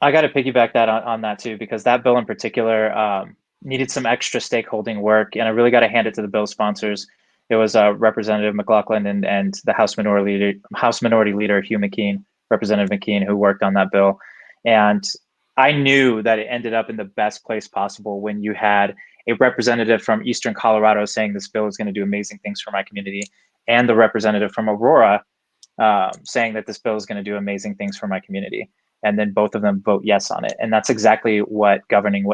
I got to piggyback that on that too, because that bill in particular needed some extra stakeholding work, and I really got to hand it to the bill sponsors. It was Representative McLaughlin and the House Minority Leader Hugh McKean, Representative McKean, who worked on that bill. And I knew that it ended up in the best place possible when you had a representative from Eastern Colorado saying this bill is going to do amazing things for my community, and the representative from Aurora saying that this bill is going to do amazing things for my community. and then both of them vote yes on it. And that's exactly what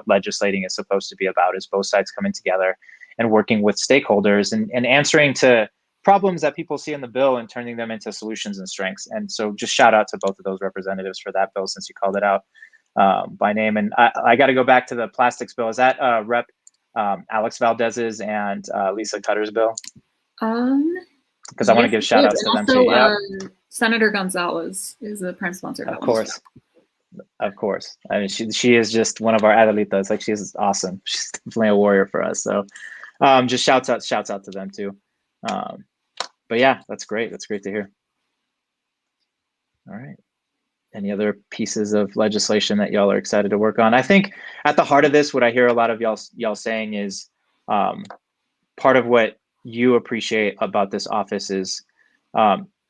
legislating is supposed to be about, is both sides coming together and working with stakeholders and answering to problems that people see in the bill and turning them into solutions and strengths. And so just shout out to both of those representatives for that bill, since you called it out by name. And I got to go back to the plastics bill. Is that Rep Alex Valdez's and Lisa Cutter's bill? Because I want to give shout outs to them too. Yeah. Senator Gonzalez is the prime sponsor. Of course. Of course. I mean, she is just one of our Adelitas. Like, she's awesome. She's definitely a warrior for us. So just shouts out to them too. But yeah, that's great. That's great to hear. All right. Any other pieces of legislation that y'all are excited to work on? I think at the heart of this, what I hear a lot of y'all saying is part of what you appreciate about this office is,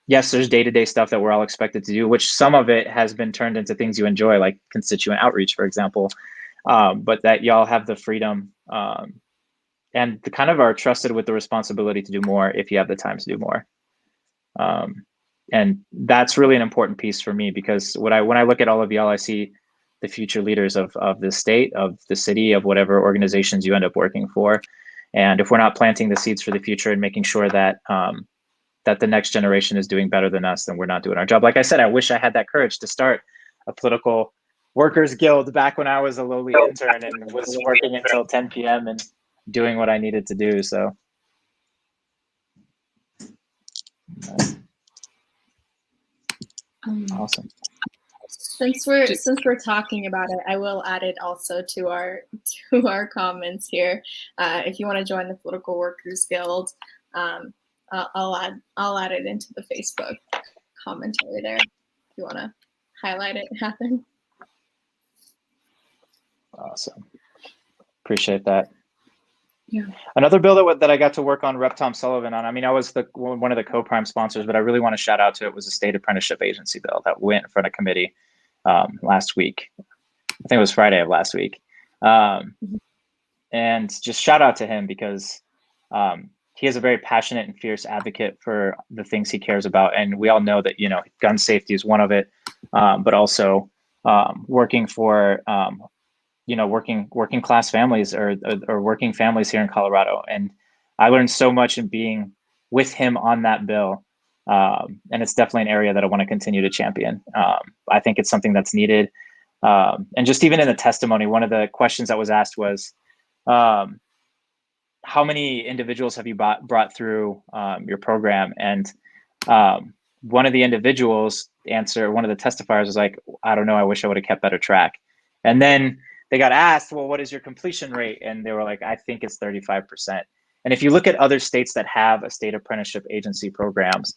yes, there's day-to-day stuff that we're all expected to do, which some of it has been turned into things you enjoy, like constituent outreach, for example, but that y'all have the freedom and the kind of are trusted with the responsibility to do more if you have the time to do more. And that's really an important piece for me, because when I look at all of y'all, I see the future leaders of the state, of the city, of whatever organizations you end up working for. And if we're not planting the seeds for the future and making sure that that the next generation is doing better than us, then we're not doing our job. Like I said, I wish I had that courage to start a political workers guild back when I was a lowly intern and was working until 10 p.m. and doing what I needed to do. So. Awesome. Since we're talking about it, I will add it also to our comments here. If you want to join the Political Workers Guild, I'll add it into the Facebook commentary there. If you want to highlight it, happen. Awesome. Appreciate that. Yeah. Another bill that I got to work on, Rep. Tom Sullivan on. I mean, I was one of the co-prime sponsors, but I really want to shout out to it was a state apprenticeship agency bill that went in front of committee last week. I think it was Friday of last week. And just shout out to him, because he is a very passionate and fierce advocate for the things he cares about. And we all know that, you know, gun safety is one of it, but also working for working class families or working families here in Colorado. And I learned so much in being with him on that bill. And it's definitely an area that I want to continue to champion. I think it's something that's needed. And just even in the testimony, one of the questions that was asked was, how many individuals have you brought through your program? And one of the individuals one of the testifiers was like, I don't know, I wish I would have kept better track. And then they got asked, well, what is your completion rate? And they were like, I think it's 35%. And if you look at other states that have a state apprenticeship agency programs,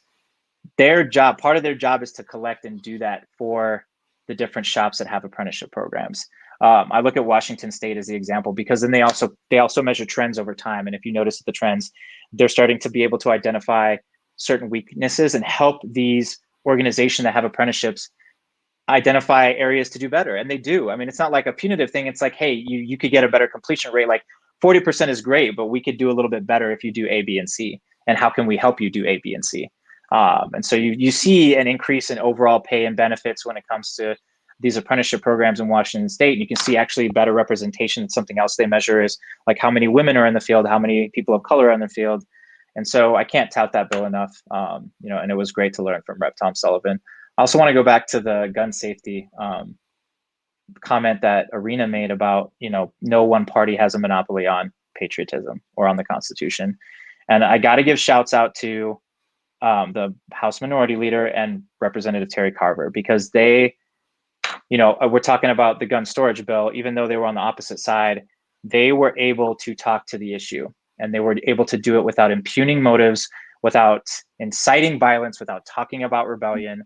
part of their job is to collect and do that for the different shops that have apprenticeship programs. I look at Washington State as the example, because then they also measure trends over time. And if you notice the trends, they're starting to be able to identify certain weaknesses and help these organizations that have apprenticeships identify areas to do better. And they do. I mean, it's not like a punitive thing. It's like, hey, you could get a better completion rate. Like 40% is great, but we could do a little bit better if you do A, B, and C. And how can we help you do A, B, and C? And so you see an increase in overall pay and benefits when it comes to these apprenticeship programs in Washington State. And you can see actually better representation. Something else they measure is like how many women are in the field, how many people of color are in the field. And so I can't tout that bill enough. And it was great to learn from Rep. Tom Sullivan. I also want to go back to the gun safety comment that Arena made about, no one party has a monopoly on patriotism or on the Constitution. And I got to give shouts out to the House Minority Leader and Representative Terry Carver, because they, we're talking about the gun storage bill, even though they were on the opposite side, they were able to talk to the issue, and they were able to do it without impugning motives, without inciting violence, without talking about rebellion.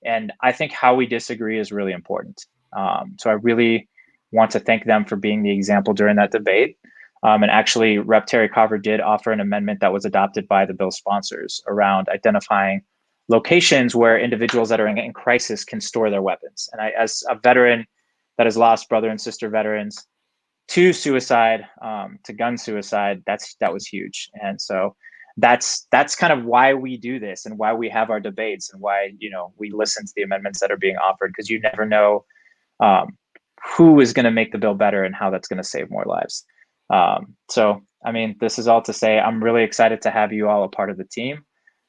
And I think how we disagree is really important. So I really want to thank them for being the example during that debate. And actually, Rep. Terry Carver did offer an amendment that was adopted by the bill sponsors around identifying locations where individuals that are in crisis can store their weapons. And as a veteran that has lost brother and sister veterans to suicide, to gun suicide, that was huge. And so that's kind of why we do this and why we have our debates and why, you know, we listen to the amendments that are being offered, because you never know who is going to make the bill better and how that's going to save more lives. So, I mean, this is all to say I'm really excited to have you all a part of the team.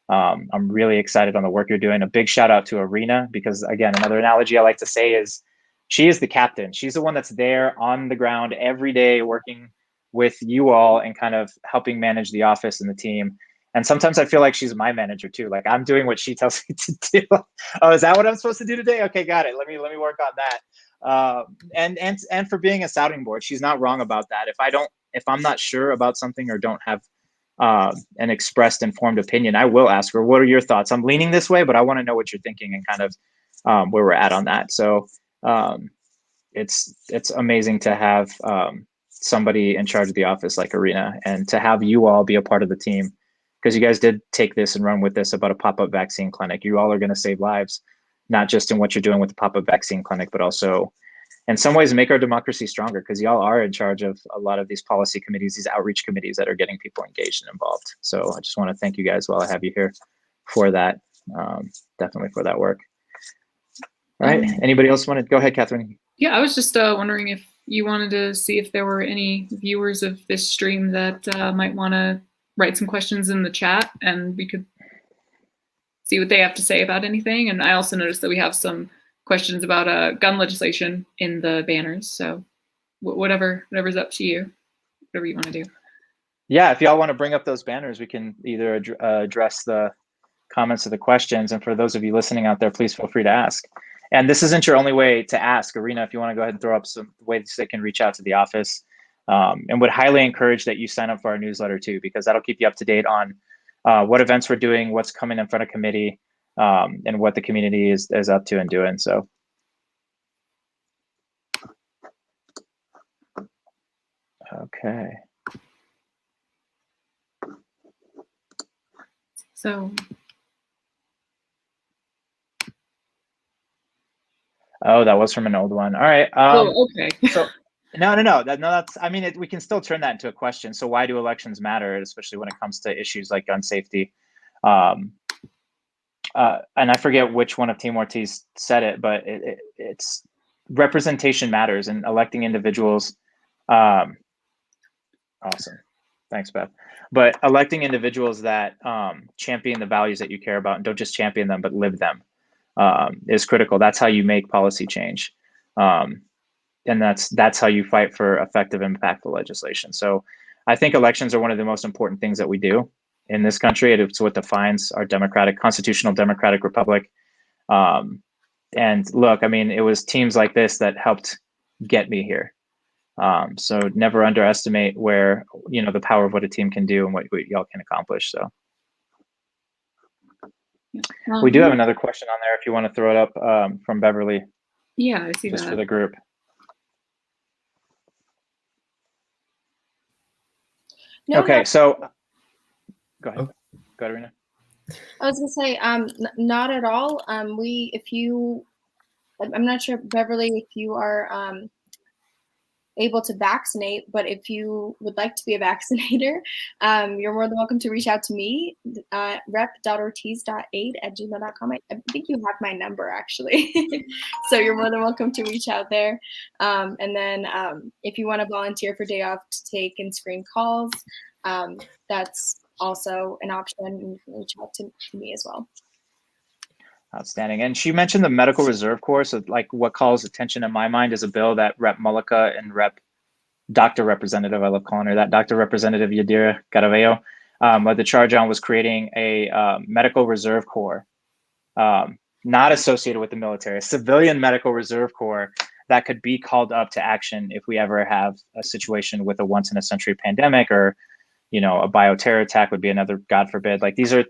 I'm really excited on the work you're doing. A big shout out to Arena, because again, another analogy I like to say is she is the captain. She's the one that's there on the ground every day working with you all and kind of helping manage the office and the team. And sometimes I feel like she's my manager too. Like I'm doing what she tells me to do. Oh, is that what I'm supposed to do today? Okay, got it. Let me work on that. And for being a sounding board, she's not wrong about that. If I'm not sure about something or don't have an expressed informed opinion, I will ask her, what are your thoughts? I'm leaning this way, but I want to know what you're thinking and kind of where we're at on that. So it's amazing to have somebody in charge of the office like Arena, and to have you all be a part of the team, because you guys did take this and run with this about a pop-up vaccine clinic. You all are going to save lives, not just in what you're doing with the pop-up vaccine clinic, but also in some ways make our democracy stronger, because y'all are in charge of a lot of these policy committees, these outreach committees that are getting people engaged and involved. So I just want to thank you guys while I have you here for that, definitely for that work. All right, anybody else want to go ahead, Catherine? Yeah, I was just wondering if you wanted to see if there were any viewers of this stream that might want to write some questions in the chat, and we could see what they have to say about anything. And I also noticed that we have some questions about gun legislation in the banners. So whatever's up to you, whatever you want to do. Yeah, if y'all want to bring up those banners, we can either address the comments or the questions. And for those of you listening out there, please feel free to ask. And this isn't your only way to ask. Arena, if you want to go ahead and throw up some ways they can reach out to the office, and would highly encourage that you sign up for our newsletter too, because that'll keep you up to date on what events we're doing, what's coming in front of committee, and what the community is up to and doing. So. Okay. So. Oh, that was from an old one. All right. Oh, okay. So no. That's. I mean, we can still turn that into a question. So why do elections matter, especially when it comes to issues like gun safety? And I forget which one of Team Ortiz said it, but it's representation matters, and electing individuals. Awesome. Thanks, Beth. But electing individuals that champion the values that you care about, and don't just champion them, but live them, is critical. That's how you make policy change. And that's how you fight for effective, impactful legislation. So I think elections are one of the most important things that we do in this country. It's what defines our constitutional democratic republic. And look, I mean, it was teams like this that helped get me here. So never underestimate where, the power of what a team can do and what y'all can accomplish. So we do have another question on there if you want to throw it up, from Beverly. Yeah, I see just that. For the group. No, okay, no. So go ahead. Oh. Go ahead, Rena. I was gonna say, not at all. I'm not sure, Beverly, if you are able to vaccinate, but if you would like to be a vaccinator, you're more than welcome to reach out to me, rep.ortiz.aid@gmail.com. I think you have my number actually. So you're more than welcome to reach out there. And then if you want to volunteer for day off to take and screen calls, that's also an option. You can reach out to me as well. Outstanding. And she mentioned the medical reserve corps. So like what calls attention in my mind is a bill that Rep Mullica and Dr. Representative, I love calling her that, Dr. Representative Yadira Caravello, led the charge on, was creating a medical reserve corps, not associated with the military, a civilian medical reserve corps that could be called up to action if we ever have a situation with a once in a century pandemic, or a bioterror attack would be another, God forbid. Like these are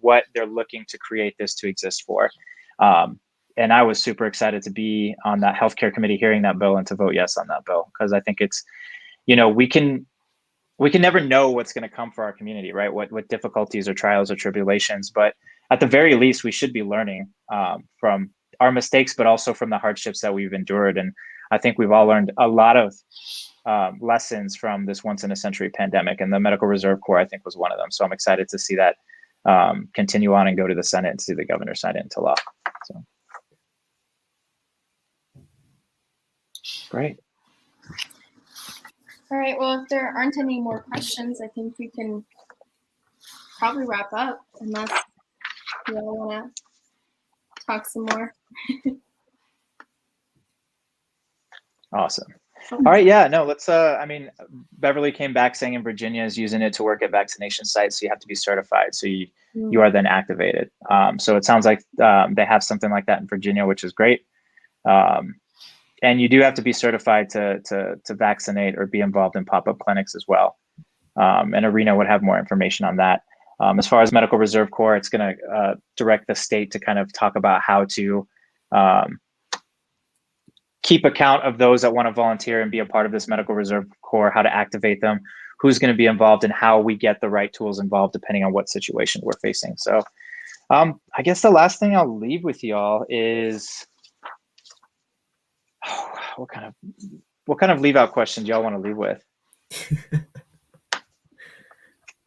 what they're looking to create this to exist for. And I was super excited to be on that healthcare committee hearing that bill and to vote yes on that bill, because I think it's, we can never know what's going to come for our community, right? What difficulties or trials or tribulations, but at the very least, we should be learning from our mistakes, but also from the hardships that we've endured. And I think we've all learned a lot of lessons from this once in a century pandemic, and the Medical Reserve Corps, I think, was one of them. So I'm excited to see that continue on and go to the Senate and see the governor sign it into law. So great. All right, well, if there aren't any more questions, I think we can probably wrap up, unless you all want to talk some more. Awesome. All right, yeah, no, let's, I mean, Beverly came back saying in Virginia is using it to work at vaccination sites, so you have to be certified, so you are then activated. So it sounds like they have something like that in Virginia, which is great. And you do have to be certified to vaccinate or be involved in pop-up clinics as well. And Irina would have more information on that. As far as Medical Reserve Corps, it's going to direct the state to kind of talk about how to keep account of those that want to volunteer and be a part of this Medical Reserve Corps, how to activate them, who's going to be involved, and how we get the right tools involved depending on what situation we're facing. So I guess the last thing I'll leave with y'all is, what kind of leave out questions y'all want to leave with?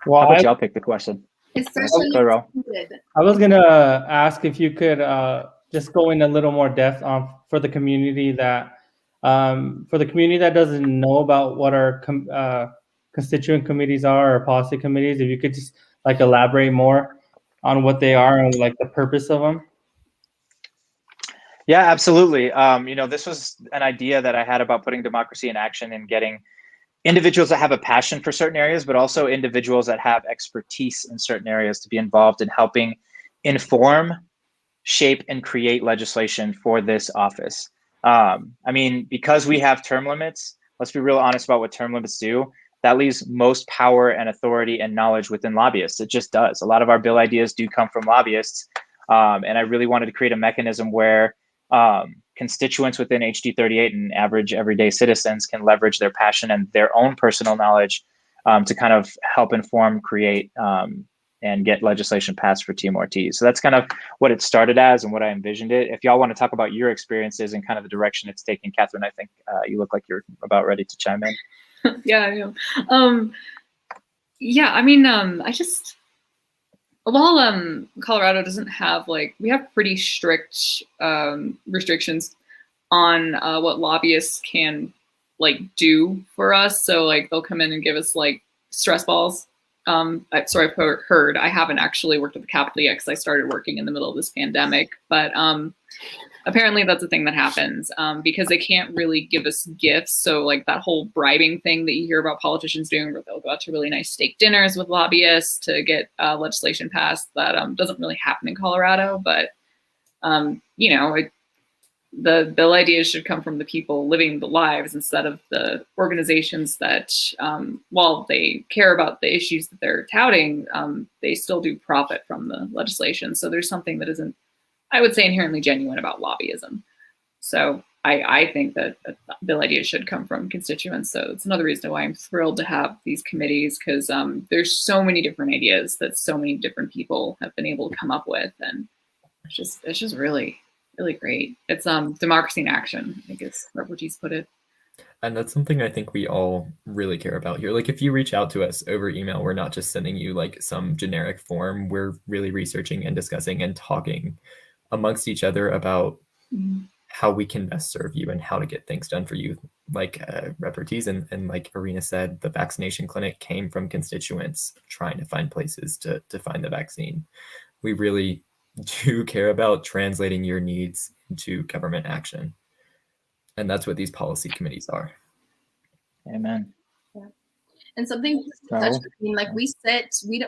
Well, how about y'all pick the question? Especially I was gonna ask if you could just go in a little more depth on for the community that doesn't know about what our constituent committees are or policy committees. If you could just like elaborate more on what they are and like the purpose of them. Yeah, absolutely. This was an idea that I had about putting democracy in action and getting individuals that have a passion for certain areas, but also individuals that have expertise in certain areas to be involved in helping inform, shape, and create legislation for this office. Because we have term limits, let's be real honest about what term limits do. That leaves most power and authority and knowledge within lobbyists. It just does. A lot of our bill ideas do come from lobbyists. And I really wanted to create a mechanism where constituents within HD 38 and average everyday citizens can leverage their passion and their own personal knowledge to kind of help inform, create, and get legislation passed for TMRTs. So that's kind of what it started as and what I envisioned it. If y'all want to talk about your experiences and kind of the direction it's taking, Catherine, I think you look like you're about ready to chime in. Yeah, I know. While Colorado doesn't have we have pretty strict restrictions on what lobbyists can do for us. So they'll come in and give us stress balls. I've heard. I haven't actually worked at the Capitol yet because I started working in the middle of this pandemic. But apparently that's a thing that happens because they can't really give us gifts. So that whole bribing thing that you hear about politicians doing, where they'll go out to really nice steak dinners with lobbyists to get legislation passed, that doesn't really happen in Colorado. But the bill ideas should come from the people living the lives instead of the organizations that, while they care about the issues that they're touting, they still do profit from the legislation. So there's something that isn't, I would say, inherently genuine about lobbyism. So I think that bill ideas should come from constituents. So it's another reason why I'm thrilled to have these committees, because there's so many different ideas that so many different people have been able to come up with. And it's just really, really great. It's democracy in action, I think is Rep. Ortiz put it. And that's something I think we all really care about here. If you reach out to us over email, we're not just sending you some generic form. We're really researching and discussing and talking amongst each other about how we can best serve you and how to get things done for you. Rep. Ortiz and like Irina said, the vaccination clinic came from constituents trying to find places to find the vaccine. We really do care about translating your needs into government action. And that's what these policy committees are. Amen. Yeah. And something to touch,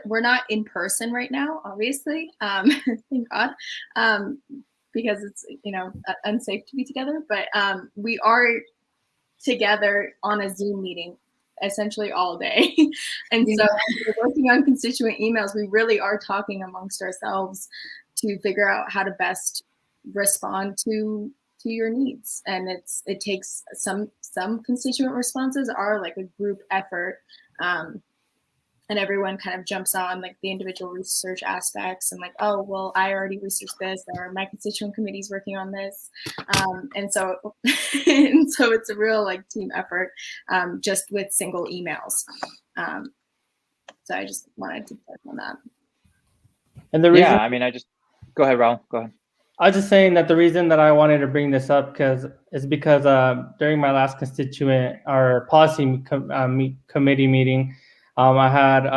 we're not in person right now, obviously. Thank God. Because it's unsafe to be together. But we are together on a Zoom meeting essentially all day. And so we're working on constituent emails. We really are talking amongst ourselves to figure out how to best respond to your needs. And it takes some constituent responses are a group effort. and everyone kind of jumps on like the individual research aspects and like, oh, well, I already researched this, or my constituent committee is working on this. And so it's a real like team effort, just with single emails. So I just wanted to touch on that. And the reason, Yeah, I mean, go ahead, Raul. Go ahead. I was just saying that the reason that I wanted to bring this up is because during my last constituent or policy committee meeting, I had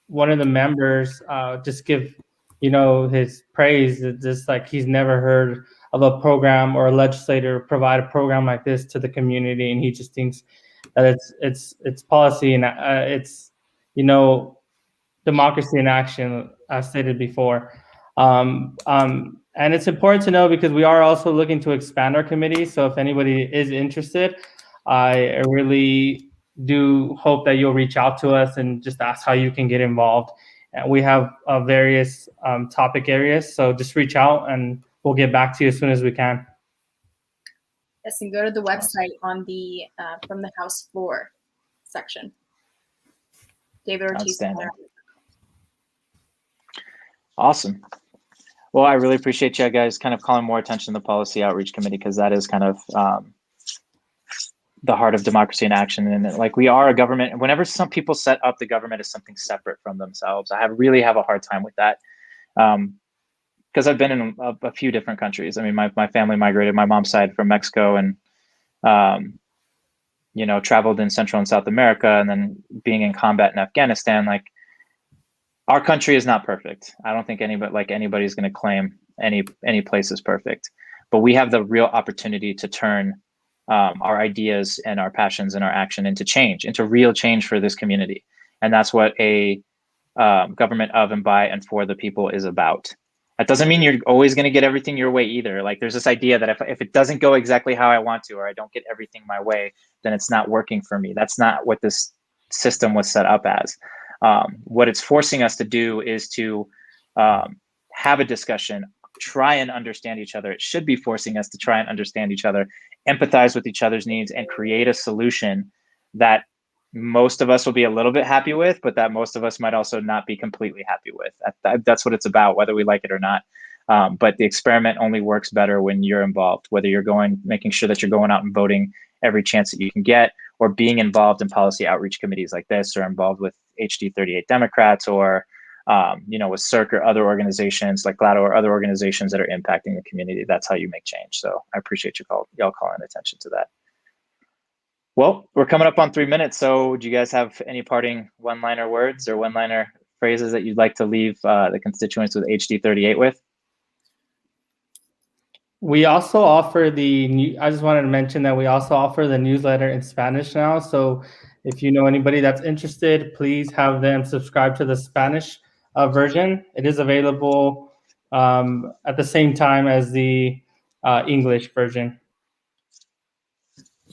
one of the members just give, his praise. It's just like he's never heard of a program or a legislator provide a program like this to the community, and he just thinks that it's policy and it's democracy in action, as stated before. And it's important to know because we are also looking to expand our committee. So if anybody is interested, I really do hope that you'll reach out to us and just ask how you can get involved. And we have various topic areas, so just reach out and we'll get back to you as soon as we can. Yes, and go to the website on the from the House floor section. David Ortiz. Awesome. Well, I really appreciate you guys kind of calling more attention to the Policy Outreach Committee, because that is kind of the heart of democracy in action. And like, we are a government, and whenever some people set up the government as something separate from themselves, I really have a hard time with that. Because I've been in a few different countries. I mean, my family migrated, my mom's side, from Mexico, and traveled in Central and South America, and then being in combat in Afghanistan. Like, our country is not perfect. I don't think anybody's going to claim any place is perfect, but we have the real opportunity to turn our ideas and our passions and our action into real change for this community. And that's what a government of and by and for the people is about. That doesn't mean you're always going to get everything your way either. Like, there's this idea that if it doesn't go exactly how I want to, or I don't get everything my way, then it's not working for me. That's not what this system was set up as. What it's forcing us to do is to have a discussion, try and understand each other. It should be forcing us to try and understand each other, empathize with each other's needs, and create a solution that most of us will be a little bit happy with, but that most of us might also not be completely happy with. That's what it's about, whether we like it or not. But the experiment only works better when you're involved, whether you're making sure that you're going out and voting every chance that you can get, or being involved in policy outreach committees like this, or involved with HD 38 Democrats, or with CERC or other organizations like GLADO or other organizations that are impacting the community. That's how you make change. So I appreciate y'all calling attention to that. Well, we're coming up on 3 minutes. So do you guys have any parting one-liner words or one-liner phrases that you'd like to leave the constituents with HD 38 with? We also offer I just wanted to mention that we also offer the newsletter in Spanish now. So if you know anybody that's interested, please have them subscribe to the Spanish version. It is available at the same time as the English version.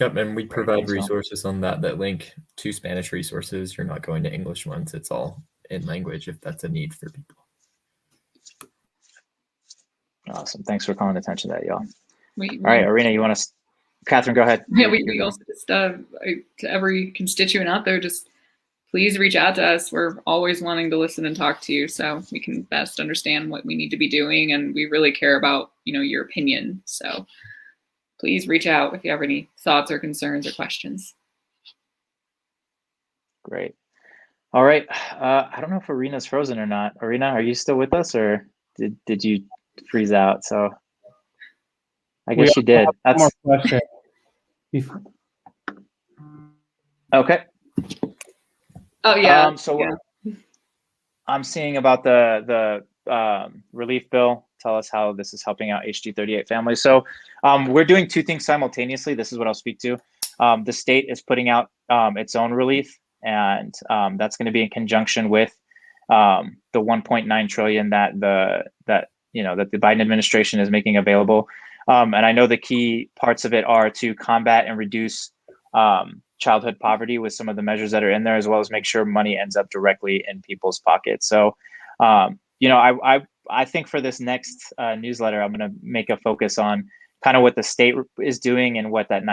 Yep, and we provide resources on that link to Spanish resources. You're not going to English ones. It's all in language if that's a need for people. Awesome. Thanks for calling attention to that, y'all. All right, Irina, you want to... Catherine, go ahead. Yeah, we also just, to every constituent out there, just please reach out to us. We're always wanting to listen and talk to you so we can best understand what we need to be doing. And we really care about, your opinion. So please reach out if you have any thoughts or concerns or questions. Great. All right. I don't know if Irina's frozen or not. Irina, are you still with us, or did you freeze out? So I guess she did. That's more question. Okay. Oh yeah. I'm seeing about the relief bill. Tell us how this is helping out HD 38 families. So we're doing two things simultaneously. This is what I'll speak to. The state is putting out its own relief, and that's going to be in conjunction with the 1.9 trillion that the Biden administration is making available. And I know the key parts of it are to combat and reduce childhood poverty with some of the measures that are in there, as well as make sure money ends up directly in people's pockets. So, I think for this next newsletter, I'm going to make a focus on kind of what the state is doing and what that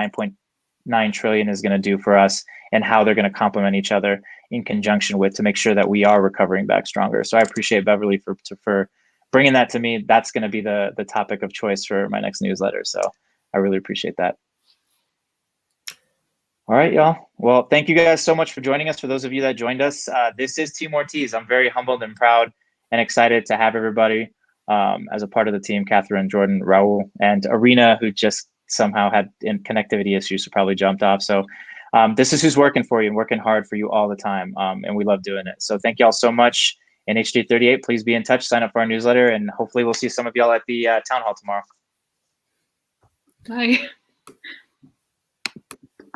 9 trillion is going to do for us and how they're going to complement each other in conjunction with to make sure that we are recovering back stronger. So I appreciate Beverly for bringing that to me. That's going to be the topic of choice for my next newsletter. So I really appreciate that. All right, y'all. Well, thank you guys so much for joining us. For those of you that joined us, this is Team Ortiz. I'm very humbled and proud and excited to have everybody as a part of the team. Catherine, Jordan, Raul, and Arena, who just somehow had connectivity issues, so probably jumped off. So this is who's working for you and working hard for you all the time. And we love doing it. So thank y'all so much. And HD38, please be in touch, sign up for our newsletter, and hopefully we'll see some of y'all at the town hall tomorrow. Bye.